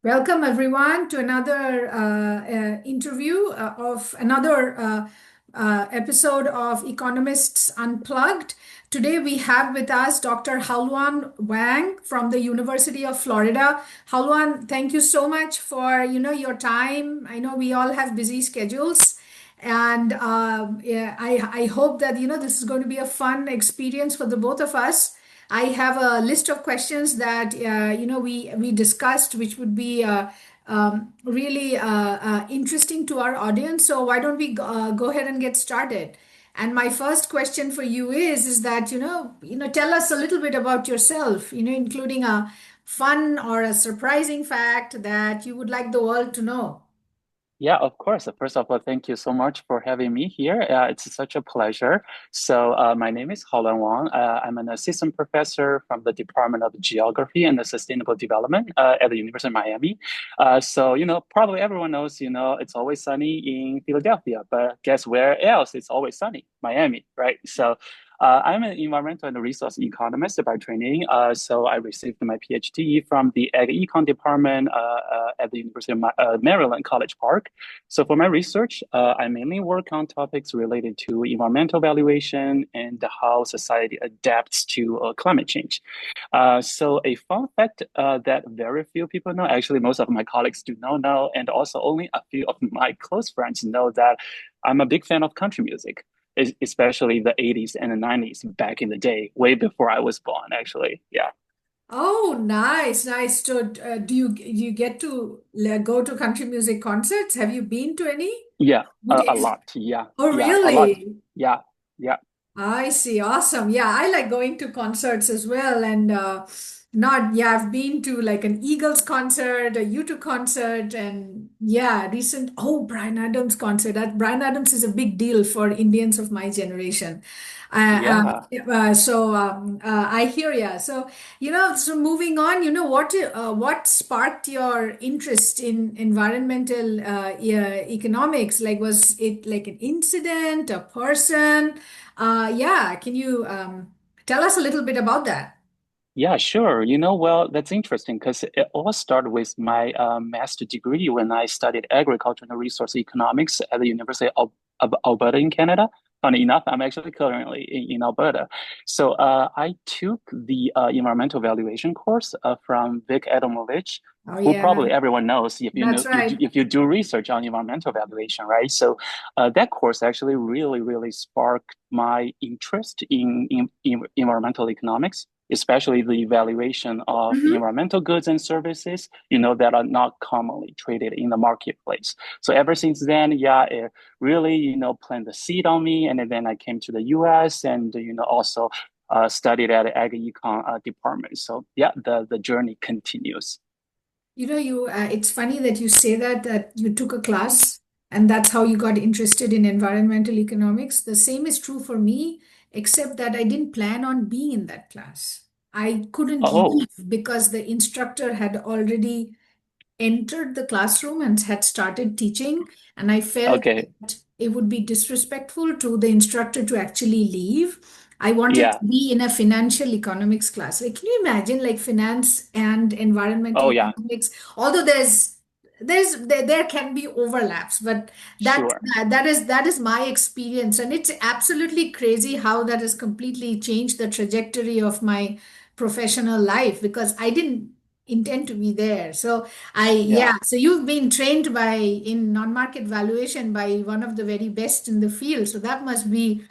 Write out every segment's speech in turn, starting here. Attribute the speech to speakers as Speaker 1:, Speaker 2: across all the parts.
Speaker 1: Welcome, everyone, to another interview of another episode of Economists Unplugged. Today, we have with us Dr. Haoluan Wang from the University of Florida. Haoluan, thank you so much for your time. I know we all have busy schedules, and yeah, I hope that this is going to be a fun experience for the both of us. I have a list of questions that we discussed, which would be really interesting to our audience. So why don't we go ahead and get started? And my first question for you is that tell us a little bit about yourself, including a fun or a surprising fact that you would like the world to know.
Speaker 2: Yeah, of course. First of all, thank you so much for having me here. It's such a pleasure. My name is Haoluan Wang. I'm an assistant professor from the Department of Geography and Sustainable Development at the University of Miami. Probably everyone knows, it's always sunny in Philadelphia, but guess where else it's always sunny? Miami, right? I'm an environmental and resource economist by training. So I received my PhD from the Ag Econ department at the University of Maryland, College Park. So for my research, I mainly work on topics related to environmental valuation and how society adapts to climate change. So a fun fact that very few people know, actually most of my colleagues do not know, and also only a few of my close friends know that I'm a big fan of country music, especially the 80s and the 90s back in the day, way before I was born, actually. Yeah.
Speaker 1: Oh, nice, nice. So, do you get to go to country music concerts? Have you been to any?
Speaker 2: Yeah,
Speaker 1: Would
Speaker 2: a
Speaker 1: you-
Speaker 2: lot. Yeah,
Speaker 1: Oh,
Speaker 2: yeah, a lot.
Speaker 1: really?
Speaker 2: Yeah, yeah,
Speaker 1: I see. Awesome. Yeah, I like going to concerts as well. And not, yeah, I've been to like an Eagles concert, a U2 concert, and yeah, Brian Adams concert. That Brian Adams is a big deal for Indians of my generation.
Speaker 2: yeah.
Speaker 1: I hear ya. So, so moving on, what sparked your interest in environmental yeah, economics? Like, was it like an incident, a person? Yeah, can you tell us a little bit about that?
Speaker 2: Yeah, sure. Well, that's interesting because it all started with my master degree when I studied agriculture and resource economics at the University of Alberta in Canada. Funny enough, I'm actually currently in Alberta. I took the environmental valuation course from Vic Adamovich,
Speaker 1: Oh,
Speaker 2: who
Speaker 1: yeah,
Speaker 2: probably everyone knows if you
Speaker 1: that's
Speaker 2: know
Speaker 1: right.
Speaker 2: if you do research on environmental valuation, right? That course actually really sparked my interest in environmental economics, especially the evaluation of
Speaker 1: Mhm.
Speaker 2: environmental goods and services, that are not commonly traded in the marketplace. So ever since then, yeah, it really, planted the seed on me. And then I came to the US and, also studied at the Ag Econ department. So yeah, the journey continues.
Speaker 1: It's funny that you say that you took a class and that's how you got interested in environmental economics. The same is true for me, except that I didn't plan on being in that class. I couldn't
Speaker 2: Oh,
Speaker 1: leave because the instructor had already entered the classroom and had started teaching, and I felt
Speaker 2: okay.
Speaker 1: that it would be disrespectful to the instructor to actually leave. I wanted
Speaker 2: Yeah.
Speaker 1: to be in a financial economics class. Like, can you imagine like finance and environmental
Speaker 2: Oh, yeah.
Speaker 1: economics? Although there can be overlaps, but that
Speaker 2: Sure.
Speaker 1: that is my experience, and it's absolutely crazy how that has completely changed the trajectory of my professional life because I didn't intend to be there. So
Speaker 2: Yeah.
Speaker 1: yeah, so you've been trained in non-market valuation by one of the very best in the field. So that
Speaker 2: Yeah.
Speaker 1: must be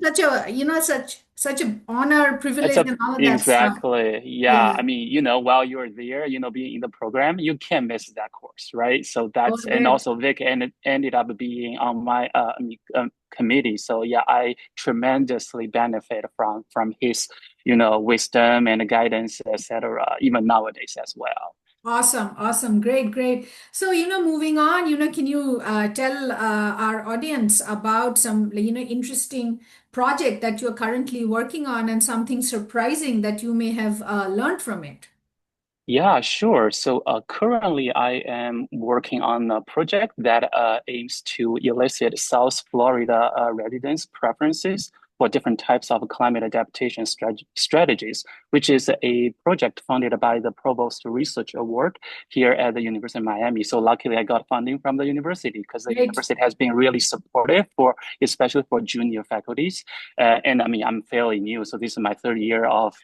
Speaker 1: such a, such a honor,
Speaker 2: It's
Speaker 1: privilege,
Speaker 2: a
Speaker 1: and all of that stuff.
Speaker 2: exactly, yeah.
Speaker 1: Yeah.
Speaker 2: I mean, while you're there, being in the program, you can't miss that course, right? So
Speaker 1: Oh,
Speaker 2: that's and
Speaker 1: great.
Speaker 2: also Vic ended up being on my committee. So yeah, I tremendously benefit from his, wisdom and guidance, etc. Even nowadays as well.
Speaker 1: Awesome, awesome, great, great. So, moving on, can you tell our audience about some, interesting project that you're currently working on and something surprising that you may have learned from it?
Speaker 2: Yeah, sure. Currently, I am working on a project that aims to elicit South Florida residents' preferences for different types of climate adaptation strategies, which is a project funded by the Provost Research Award here at the University of Miami. So luckily, I got funding from the university because the
Speaker 1: Great.
Speaker 2: university has been really supportive especially for junior faculties. And I mean, I'm fairly new, so this is my third year of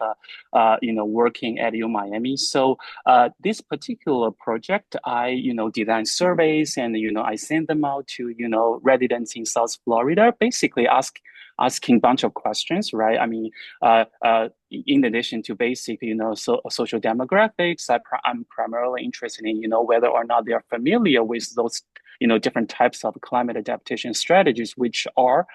Speaker 2: working at U Miami. So this particular project, I design surveys and I send them out to residents in South Florida, basically asking a bunch of questions, right? I mean, in addition to basic, social demographics, I'm primarily interested in, whether or not they are familiar with those, different types of climate adaptation strategies, which are,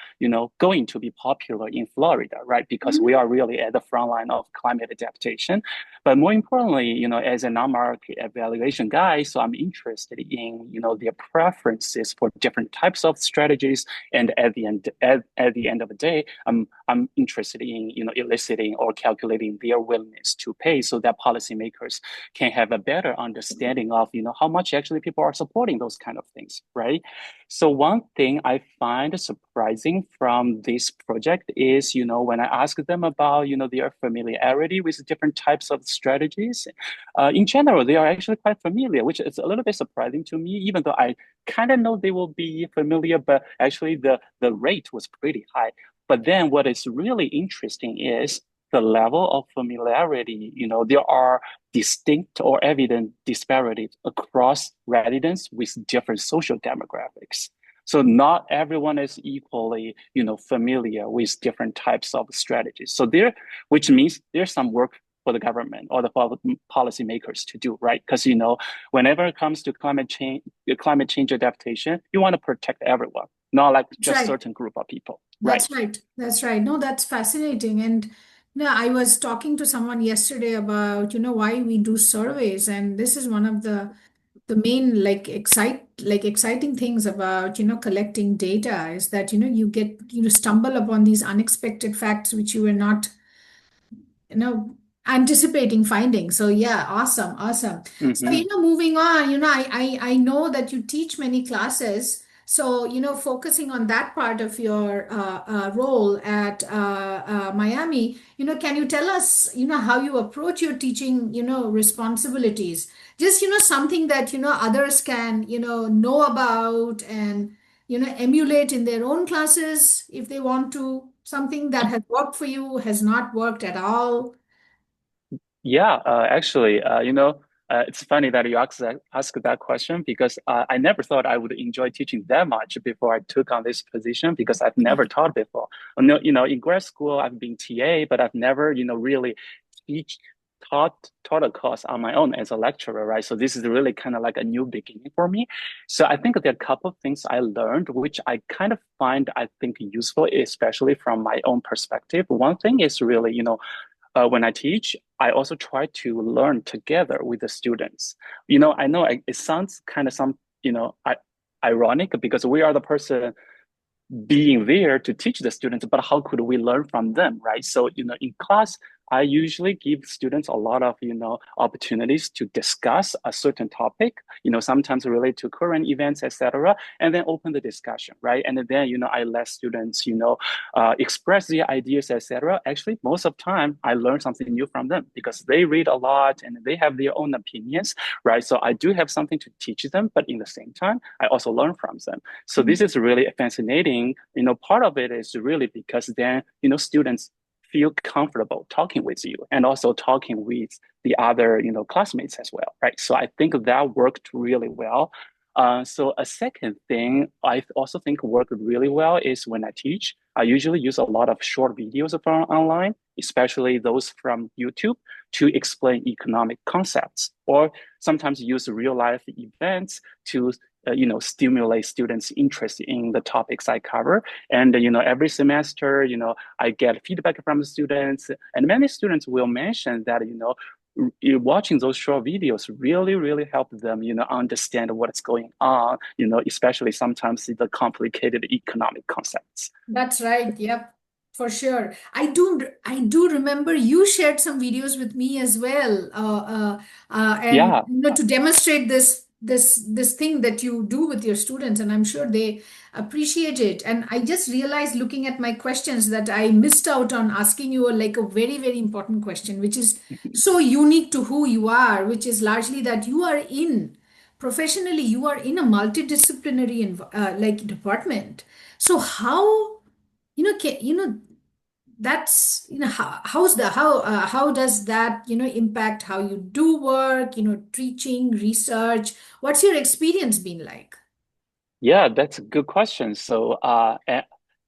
Speaker 2: going to be popular in Florida, right? Because we
Speaker 1: Mhm.
Speaker 2: are really at the front line of climate adaptation. But more importantly, as a non-market evaluation guy, so I'm interested in, their preferences for different types of strategies. And at the end of the day, I'm interested in eliciting or calculating their willingness to pay so that policymakers can have a better understanding of how much actually people are supporting those kind of things, right? So one thing I find surprising from this project is when I ask them about their familiarity with different types of strategies, in general they are actually quite familiar, which is a little bit surprising to me, even though I kind of know they will be familiar, but actually the rate was pretty high. But then what is really interesting is the level of familiarity. There are distinct or evident disparities across residents with different social demographics. So not everyone is equally, familiar with different types of strategies. So which means there's some work for the government or the policymakers to do, right? Because whenever it comes to climate change adaptation, you want to protect everyone, not like
Speaker 1: That's
Speaker 2: just
Speaker 1: right.
Speaker 2: certain group of people, right?
Speaker 1: That's right. That's right. No, that's fascinating. And I was talking to someone yesterday about, why we do surveys, and this is one of the main exciting things about, collecting data is that, you get, stumble upon these unexpected facts which you were not you know anticipating finding. So yeah, awesome, awesome. So
Speaker 2: Mm-hmm.
Speaker 1: moving on, I know that you teach many classes, so focusing on that part of your role at Miami, can you tell us how you approach your teaching responsibilities, just something that others can know about and emulate in their own classes if they want to, something that has worked for you, has not worked at all.
Speaker 2: Yeah, actually, it's funny that you ask that question because I never thought I would enjoy teaching that much before I took on this position because I've never taught before. No, in grad school, I've been TA, but I've never, really teach taught a course on my own as a lecturer, right? So this is really kind of like a new beginning for me. So I think there are a couple of things I learned, which I kind of find I think useful, especially from my own perspective. One thing is really, when I teach, I also try to learn together with the students. I know it sounds kind of ironic because we are the person being there to teach the students, but how could we learn from them, right? So, in class, I usually give students a lot of, opportunities to discuss a certain topic, sometimes related to current events, etc., and then open the discussion, right? And then, I let students, express their ideas, etc. Actually, most of the time, I learn something new from them because they read a lot and they have their own opinions, right? So I do have something to teach them, but in the same time, I also learn from them. So this is really fascinating. Part of it is really because then, students feel comfortable talking with you and also talking with the other, classmates as well, right? So I think that worked really well. So a second thing I also think worked really well is when I teach, I usually use a lot of short videos from online, especially those from YouTube, to explain economic concepts, or sometimes use real life events to stimulate students' interest in the topics I cover. And every semester, I get feedback from the students, and many students will mention that watching those short videos really, really help them, understand what's going on, especially sometimes the complicated economic concepts.
Speaker 1: That's right. Yep, for sure. I do remember you shared some videos with me as well, and
Speaker 2: Yeah,
Speaker 1: to demonstrate this. this thing that you do with your students, and I'm sure they appreciate it. And I just realized, looking at my questions, that I missed out on asking you like a very, very important question, which is so unique to who you are, which is largely that you are in professionally, you are in a multidisciplinary like department. So how, that's, how does that, impact how you do work, teaching, research? What's your experience been like?
Speaker 2: Yeah, that's a good question. So,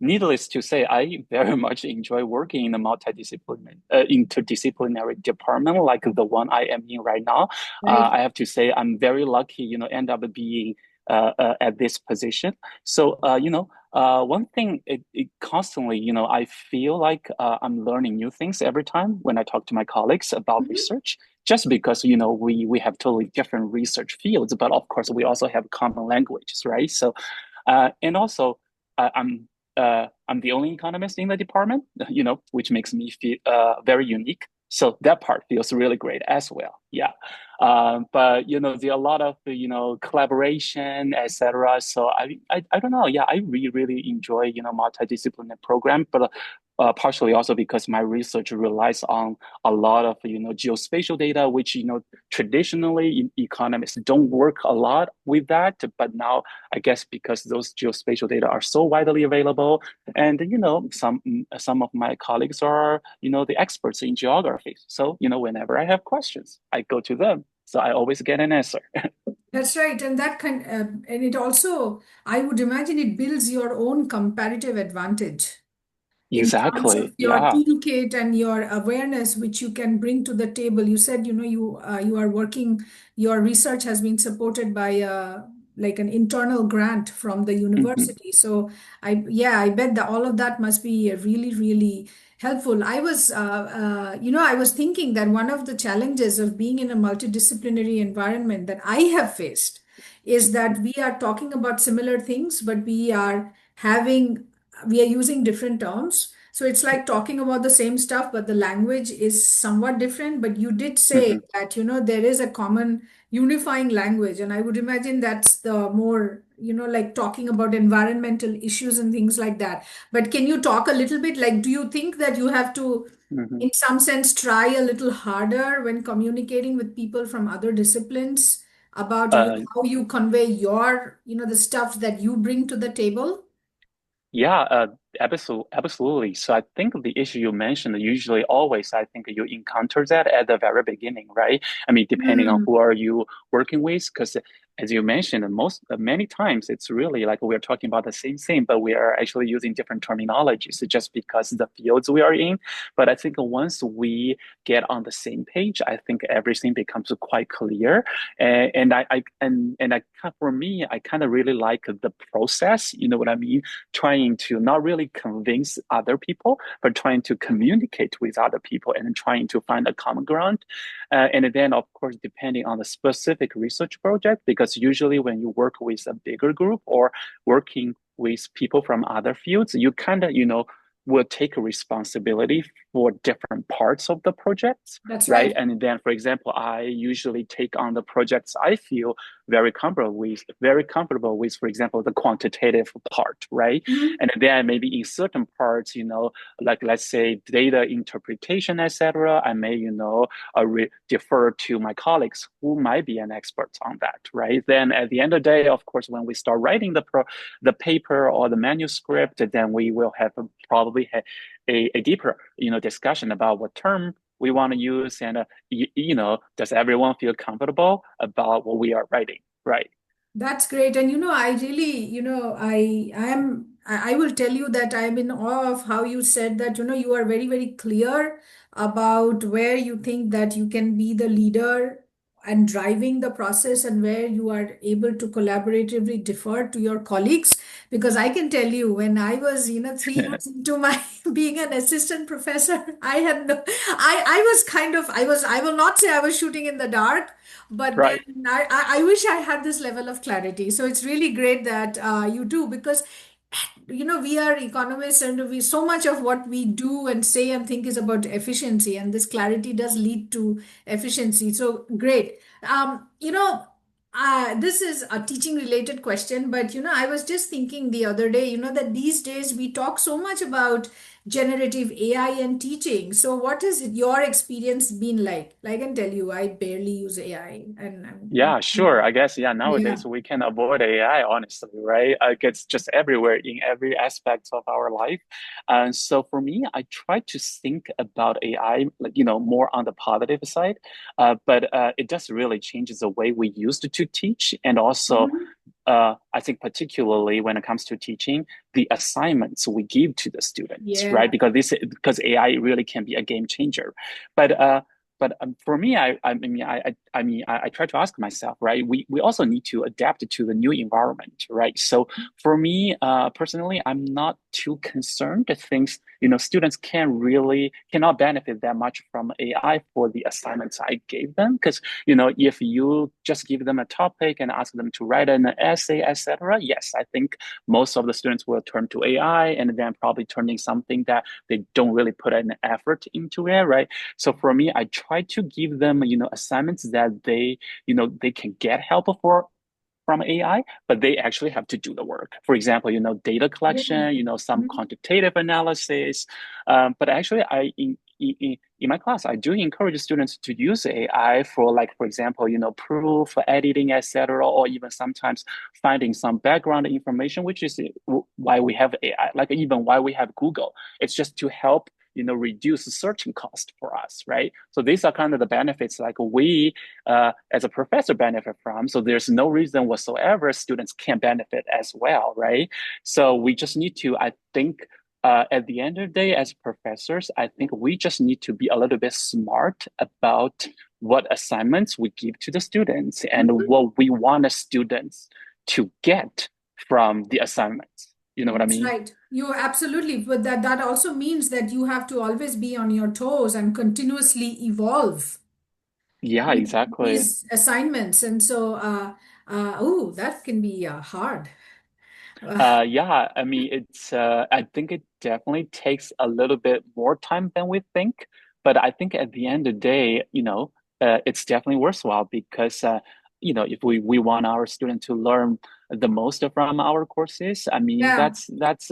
Speaker 2: needless to say, I very much enjoy working in a interdisciplinary department like the one I am in right now.
Speaker 1: Right.
Speaker 2: I have to say I'm very lucky, end up being at this position. So, one thing it constantly, I feel like I'm learning new things every time when I talk to my colleagues about
Speaker 1: Mhm.
Speaker 2: research. Just because we have totally different research fields, but of course we also have common languages, right? So, and also I'm the only economist in the department, which makes me feel very unique. So that part feels really great as well. Yeah. But there are a lot of collaboration, etc. So I don't know. Yeah, I really enjoy multidisciplinary program, but partially also because my research relies on a lot of geospatial data, which traditionally economists don't work a lot with that. But now I guess because those geospatial data are so widely available, and some of my colleagues are the experts in geography. So whenever I have questions, I go to them. So I always get an answer.
Speaker 1: That's right. And and it also, I would imagine, it builds your own comparative advantage in terms of
Speaker 2: Exactly.
Speaker 1: your
Speaker 2: Yeah.
Speaker 1: toolkit and your awareness, which you can bring to the table. You said, you are working, your research has been supported by like an internal grant from the
Speaker 2: Mhm.
Speaker 1: university. So I bet that all of that must be really, really helpful. I was thinking that one of the challenges of being in a multidisciplinary environment that I have faced is that we are talking about similar things, but we are using different terms. So it's like talking about the same stuff, but the language is somewhat different. But you did say
Speaker 2: Mhm.
Speaker 1: that, there is a common unifying language. And I would imagine that's the more, like talking about environmental issues and things like that. But can you talk a little bit? Like, do you think that you have to,
Speaker 2: Mhm.
Speaker 1: in some sense, try a little harder when communicating with people from other disciplines about,
Speaker 2: Uh,
Speaker 1: how you convey the stuff that you bring to the table?
Speaker 2: Yeah, absolutely. So I think the issue you mentioned, usually always, I think you encounter that at the very beginning, right? I mean, depending on
Speaker 1: Hmm.
Speaker 2: who are you working with, because as you mentioned, many times it's really like we're talking about the same thing, but we are actually using different terminologies just because the fields we are in. But I think once we get on the same page, I think everything becomes quite clear. For me, I kind of really like the process. You know what I mean? Trying to not really convince other people, but trying to communicate with other people and trying to find a common ground. And then, of course, depending on the specific research project, because usually when you work with a bigger group or working with people from other fields, you kind of, will take responsibility for different parts of the projects,
Speaker 1: That's
Speaker 2: right?
Speaker 1: right.
Speaker 2: And then, for example, I usually take on the projects I feel very comfortable with, for example, the quantitative part, right?
Speaker 1: Mhm.
Speaker 2: And then maybe in certain parts, like let's say data interpretation, etc., I may, defer to my colleagues who might be an expert on that, right? Then at the end of the day, of course, when we start writing the paper or the manuscript, then we will have probably a deeper, discussion about what term we want to use and does everyone feel comfortable about what we are writing, right?
Speaker 1: That's great. And I really, I will tell you that I'm in awe of how you said that, you are very, very clear about where you think that you can be the leader and driving the process, and where you are able to collaboratively defer to your colleagues. Because I can tell you, when I was, 3 years into my being an assistant professor, I had no, I was kind of, I will not say I was shooting in the dark, but then
Speaker 2: Right.
Speaker 1: I wish I had this level of clarity. So it's really great that you do, because we are economists, and we, so much of what we do and say and think is about efficiency, and this clarity does lead to efficiency. So great. This is a teaching related question, but I was just thinking the other day, that these days we talk so much about generative AI and teaching. So, what has your experience been like? I can tell you, I barely use AI, and
Speaker 2: Yeah, sure. I guess, yeah,
Speaker 1: yeah.
Speaker 2: nowadays we can avoid AI, honestly, right? It's just everywhere in every aspect of our life. And so for me, I try to think about AI, like, more on the positive side. But it does really changes the way we used to teach. And also,
Speaker 1: Mhm.
Speaker 2: I think particularly when it comes to teaching, the assignments we give to the students, right?
Speaker 1: Yeah.
Speaker 2: Because AI really can be a game changer. But for me, I try to ask myself, right? We also need to adapt to the new environment, right? So for me, personally, I'm not too concerned that things, students cannot benefit that much from AI for the assignments I gave them. Because, if you just give them a topic and ask them to write an essay, etc., yes, I think most of the students will turn to AI and then probably turning something that they don't really put an effort into it, right? So for me, I try to give them, assignments that they can get help for from AI, but they actually have to do the work. For example, data
Speaker 1: Yeah.
Speaker 2: collection, some
Speaker 1: Mhm.
Speaker 2: quantitative analysis. But actually, in my class, I do encourage students to use AI for, like, for example, proof, editing, etc., or even sometimes finding some background information, which is why we have AI, like even why we have Google. It's just to help reduce the searching cost for us, right? So these are kind of the benefits like we as a professor benefit from. So there's no reason whatsoever students can't benefit as well, right? So we just need to, I think, at the end of the day, as professors, I think we just need to be a little bit smart about what assignments we give to the students and
Speaker 1: Mhm.
Speaker 2: what we want the students to get from the assignments. You know what I
Speaker 1: That's
Speaker 2: mean?
Speaker 1: right. You absolutely, but that also means that you have to always be on your toes and continuously evolve
Speaker 2: Yeah,
Speaker 1: with
Speaker 2: exactly.
Speaker 1: these assignments. And so, oh, that can be hard. Uh,
Speaker 2: Yeah, I mean, I think it definitely takes a little bit more time than we think. But I think at the end of the day, it's definitely worthwhile because, if we want our students to learn the most from our courses, I mean,
Speaker 1: yeah,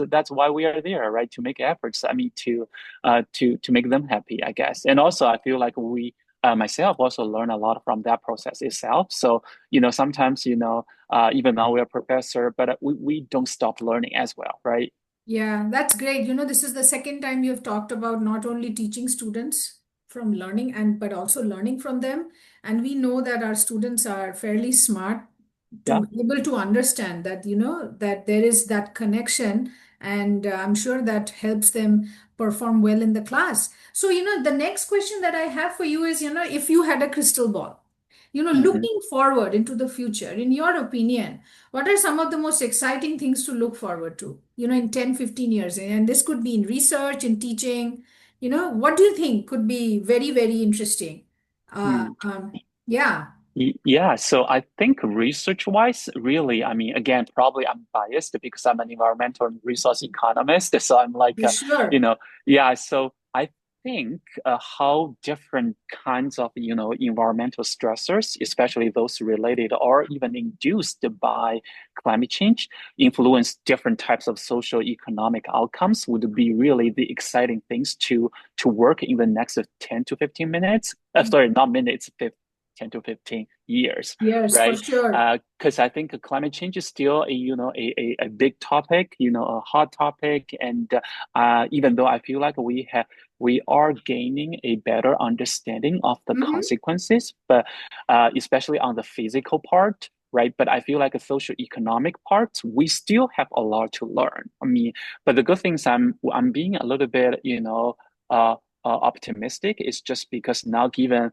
Speaker 2: that's why we are there, right? To make efforts. I mean, to make them happy, I guess. And also, I feel like myself also learn a lot from that process itself. So, sometimes, even though we're a professor, but we don't stop learning as well, right?
Speaker 1: yeah, that's great. This is the second time you've talked about not only teaching students from learning and but also learning from them. And we know that our students are fairly smart
Speaker 2: Yeah.
Speaker 1: to be able to understand that, that there is that connection. And I'm sure that helps them perform well in the class. So, the next question that I have for you is, if you had a crystal ball,
Speaker 2: hmm
Speaker 1: looking forward into the future, in your opinion, what are some of the most exciting things to look forward to, in 10, 15 years? And this could be in research, in teaching, what do you think could be very, very interesting? Yeah,
Speaker 2: Yeah, so I think research-wise, really, I mean, again, probably I'm biased because I'm an environmental and resource economist. So I'm like,
Speaker 1: for
Speaker 2: you
Speaker 1: sure.
Speaker 2: know, yeah. So I think how different kinds of, environmental stressors, especially those related or even induced by climate change, influence different types of social economic outcomes would be really the exciting things to work in the next 10 to 15 minutes. Sorry, not minutes, 10 to 15 years,
Speaker 1: Yes, for
Speaker 2: right?
Speaker 1: sure.
Speaker 2: Because I think climate change is still a big topic, a hot topic, and even though I feel like we are gaining a better understanding of the
Speaker 1: Hmm.
Speaker 2: consequences, but especially on the physical part, right? But I feel like the social economic parts, we still have a lot to learn. I mean, but the good things I'm being a little bit, uh, optimistic is just because now given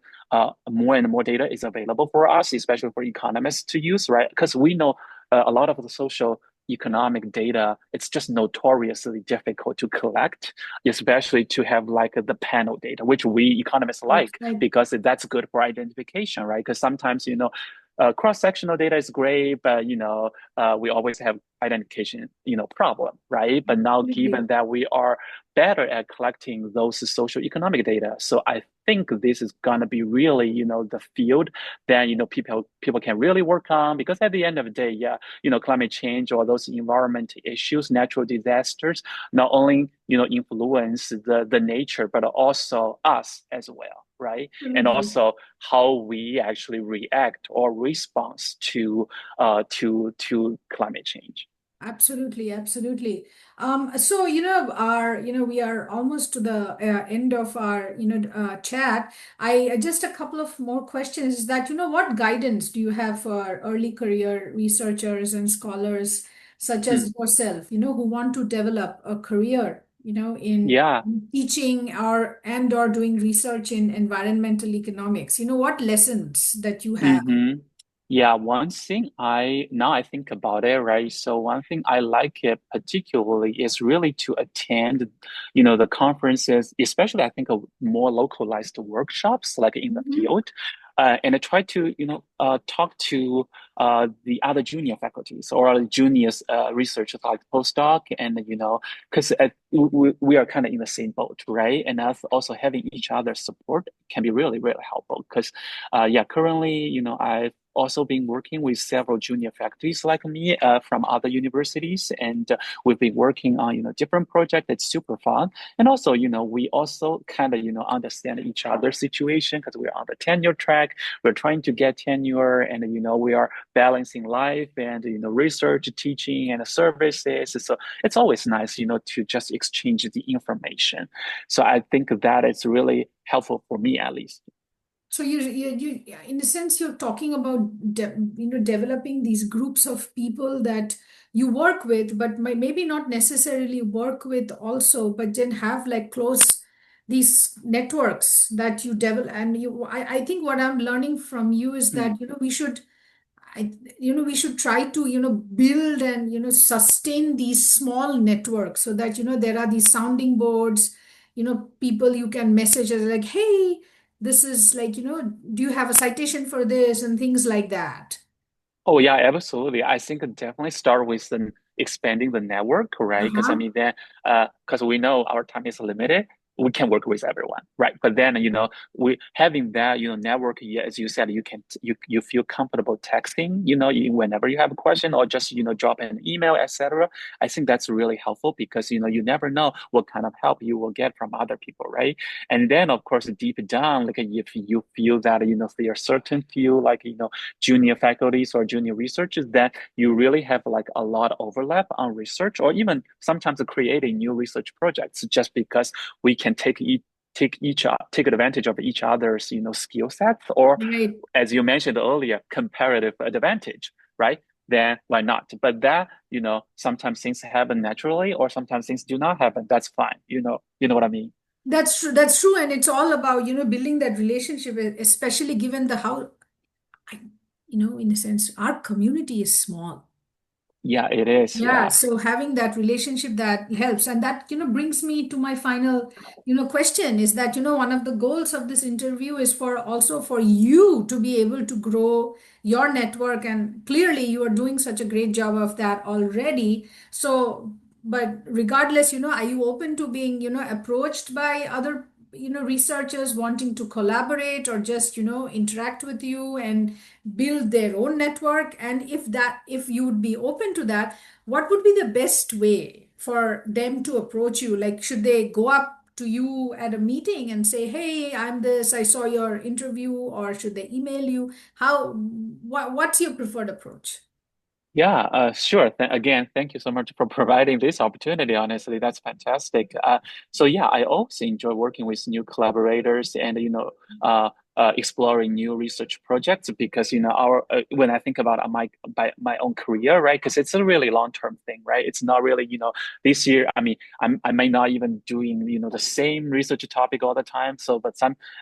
Speaker 2: more and more data is available for us, especially for economists to use, right? Because we know a lot of the social economic data, it's just notoriously difficult to collect, especially to have like the panel data, which we economists
Speaker 1: That's
Speaker 2: like
Speaker 1: right.
Speaker 2: because that's good for identification, right? Because sometimes, cross-sectional data is great, but we always have identification, problem, right? But now,
Speaker 1: Absolutely.
Speaker 2: given that we are better at collecting those social economic data, so I think this is gonna be really, the field that people can really work on because at the end of the day, yeah, climate change or those environment issues, natural disasters, not only influence the nature, but also us as well, right? And
Speaker 1: Absolutely.
Speaker 2: also how we actually react or respond to climate change.
Speaker 1: Absolutely, absolutely. So we are almost to the end of our chat. I just a couple of more questions. Is that what guidance do you have for early career researchers and scholars such
Speaker 2: Hmm.
Speaker 1: as yourself? Who want to develop a career, in
Speaker 2: Yeah.
Speaker 1: teaching or doing research in environmental economics. What lessons that you have?
Speaker 2: Mm-hmm. Yeah, one thing I think about it, right? So one thing I like it particularly is really to attend, the conferences, especially I think of more localized workshops like in the
Speaker 1: Mhm.
Speaker 2: field. And I try to, talk to the other junior faculties or juniors researchers like postdoc, and because we are kind of in the same boat, right? And us also having each other's support can be really, really helpful. Because yeah, currently, I've also been working with several junior faculties like me from other universities, and we've been working on different projects. It's super fun, and also we also kind of understand each other's situation because we're on the tenure track. We're trying to get tenure, and we are balancing life and research, teaching, and services. So it's always nice to just exchange the information. So I think that is really helpful for me at least.
Speaker 1: So in a sense, you're talking about developing these groups of people that you work with, but maybe not necessarily work with also, but then have like close these networks that you develop. And I think what I'm learning from you is
Speaker 2: Mm.
Speaker 1: that we should try to build and sustain these small networks so that there are these sounding boards, people you can message as like, hey, this is like, do you have a citation for this and things like that.
Speaker 2: Oh yeah, absolutely. I think definitely start with the expanding the network, right? Because I
Speaker 1: Uh-huh.
Speaker 2: mean then because we know our time is limited, we can work with everyone, right? But then we having that network, yeah, as you said, you feel comfortable texting, whenever you have a question or just drop an email, etc. I think that's really helpful because you never know what kind of help you will get from other people, right? And then of course deep down, like if you feel that there are certain field like junior faculties or junior researchers that you really have like a lot of overlap on research or even sometimes creating new research projects just because we can take advantage of each other's skill sets or
Speaker 1: Right.
Speaker 2: as you mentioned earlier comparative advantage, right? Then why not? But that sometimes things happen naturally or sometimes things do not happen. That's fine. You know what I mean?
Speaker 1: That's true. That's true. And it's all about, building that relationship, especially given the how, I, in a sense, our community is small.
Speaker 2: Yeah, it is.
Speaker 1: Yeah,
Speaker 2: Yeah.
Speaker 1: so having that relationship that helps, and that brings me to my final question is that one of the goals of this interview is for also for you to be able to grow your network, and clearly you are doing such a great job of that already. So, but regardless, are you open to being approached by other researchers wanting to collaborate or just interact with you and build their own network? And if you would be open to that, what would be the best way for them to approach you? Like, should they go up to you at a meeting and say, hey, I'm this, I saw your interview, or should they email you? What's your preferred approach?
Speaker 2: Yeah, sure. Again, thank you so much for providing this opportunity. Honestly, that's fantastic. So yeah, I also enjoy working with new collaborators and exploring new research projects because our when I think about my own career, right? Because it's a really long term thing, right? It's not really this year. I mean, I may not even doing the same research topic all the time. So, but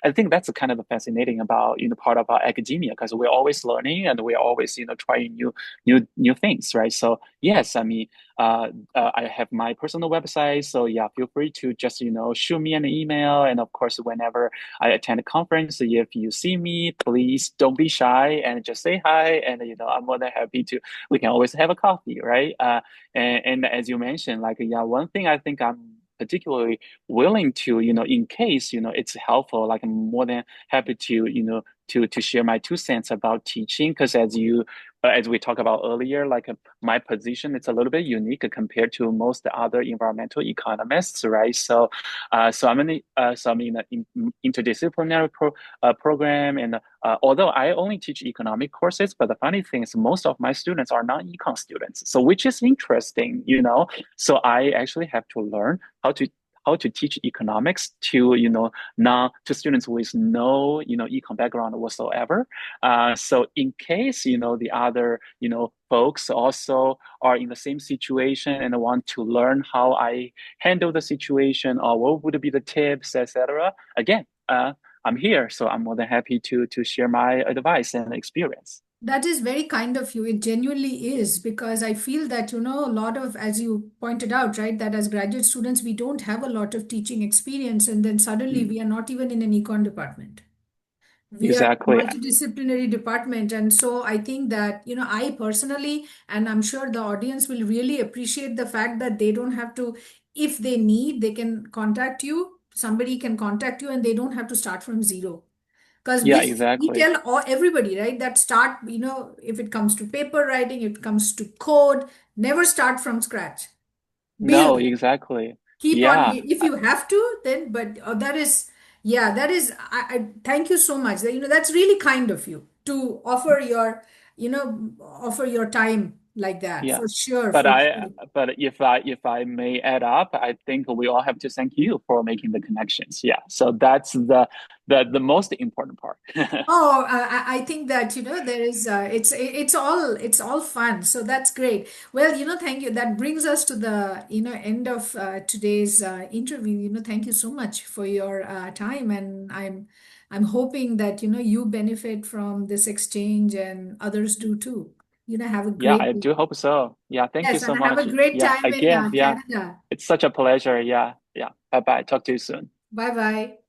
Speaker 2: I think that's kind of fascinating about part of our academia because we're always learning and we're always trying new things, right? So yes, I mean, I have my personal website. So yeah, feel free to just, shoot me an email. And of course, whenever I attend a conference, if you see me, please don't be shy and just say hi. And, I'm more than happy to, we can always have a coffee, right? And as you mentioned, like, yeah, one thing I think I'm particularly willing to, in case, it's helpful, like I'm more than happy to, to share my 2 cents about teaching. Because as we talked about earlier, like my position, it's a little bit unique compared to most other environmental economists, right? So I'm in an interdisciplinary program, and although I only teach economic courses, but the funny thing is most of my students are non-econ students, so which is interesting, So I actually have to learn how to teach economics to non to students with no econ background whatsoever. So in case the other folks also are in the same situation and want to learn how I handle the situation or what would be the tips, etc. Again, I'm here, so I'm more than happy to share my advice and experience.
Speaker 1: That is very kind of you. It genuinely is because I feel that, a lot of, as you pointed out, right, that as graduate students, we don't have a lot of teaching experience. And then suddenly
Speaker 2: Mm,
Speaker 1: we are not even in an econ department. We are a
Speaker 2: exactly.
Speaker 1: multidisciplinary department. And so I think that, I personally, and I'm sure the audience will really appreciate the fact that they don't have to, if they need, they can contact you. Somebody can contact you and they don't have to start from zero. Because
Speaker 2: Yeah,
Speaker 1: we
Speaker 2: exactly.
Speaker 1: tell everybody, right, that start, if it comes to paper writing, if it comes to code, never start from scratch.
Speaker 2: No,
Speaker 1: Build,
Speaker 2: exactly.
Speaker 1: keep on,
Speaker 2: Yeah.
Speaker 1: if you have to, then, but that is, yeah, that is, I thank you so much. That, that's really kind of you to offer your time like that,
Speaker 2: Yeah.
Speaker 1: for sure,
Speaker 2: But
Speaker 1: for
Speaker 2: I
Speaker 1: sure.
Speaker 2: but if I may add up, I think we all have to thank you for making the connections. Yeah. So that's the most important part.
Speaker 1: Oh, I think that there is it's all fun, so that's great. Well, thank you. That brings us to the end of today's interview. Thank you so much for your time, and I'm hoping that you benefit from this exchange and others do too. Have a
Speaker 2: Yeah,
Speaker 1: great
Speaker 2: I
Speaker 1: day.
Speaker 2: do hope so. Yeah, thank you
Speaker 1: Yes,
Speaker 2: so
Speaker 1: and have a
Speaker 2: much.
Speaker 1: great
Speaker 2: Yeah,
Speaker 1: time in
Speaker 2: again, yeah,
Speaker 1: Canada.
Speaker 2: it's such a pleasure. Yeah, yeah. Bye bye. Talk to you soon.
Speaker 1: Bye bye.